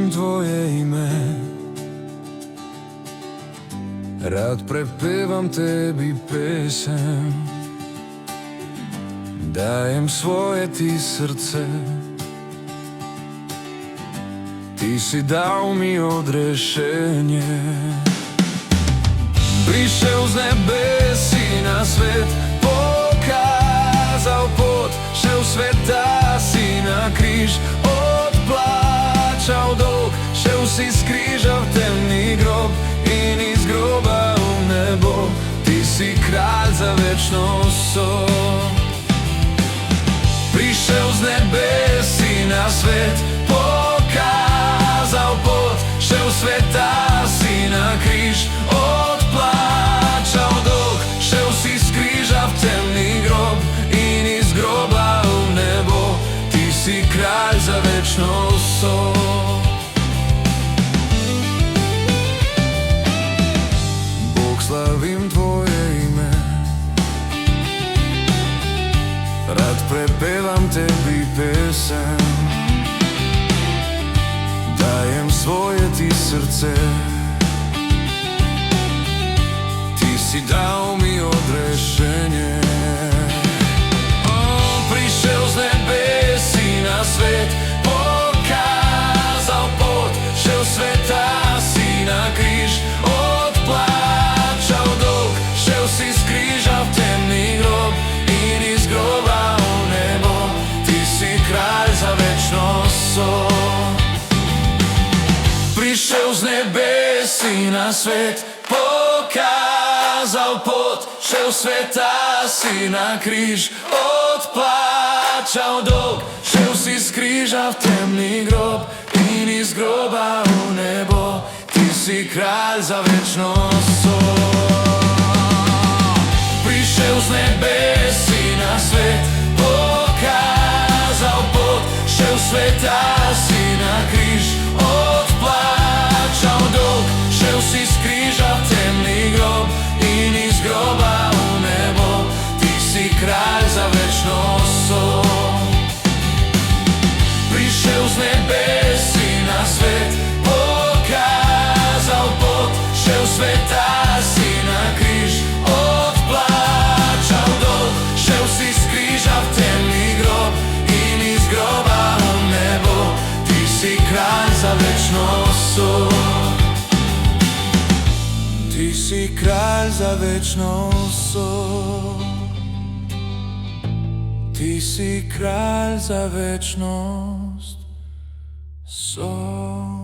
slavim tvoje ime, rad prepevam tebi pesem, dajem svoje ti srce. Ti si dao mi odrešenje, prišel z nebesi na svet, pokazal pot, šel sveta si na križ, odplačal dolg, šel si s križa v temni grob in iz groba v nebo. Ti si kralj za večnost so. Prišel z nebesi na svet, pokazal pot, šel sveta si na križ, odplačal dolg, šel si s križa v temni grob in iz groba v nebo. Ti si kralj za večnost so. Bog, slavim tvoje ime, rad prepevam tebi pesem, dajem svoje ti srce. Ti si dal mi odrešenje. Prišel z nebesi na svet, pokazal pot, šel sveta si na križ, odplačal dolg, šel si s križa v temni grob in iz groba v nebo. Ti si kralj za večnost so. Prišel z nebesi na svet, pokazal pot, šel sveta si na križ, odplačal dolg, šel si s križa v temni grob in iz groba v nebo. Ti si kralj za večnost so. Prišel z nebesi na svet, pokazal pot, šel sveta si na križ, odplačal dolg, šel si s križa v temni grob in iz groba v nebo. Ti si kralj za večnost so. Prišel z nebesi na svet, pokazal pot, šel sveta si na križ, odplačal dolg, šel si s križa v temni grob in iz groba v nebo. Ti si kralj za večnost so. Ti si kralj za večnost so. Ti si kralj za večnost so.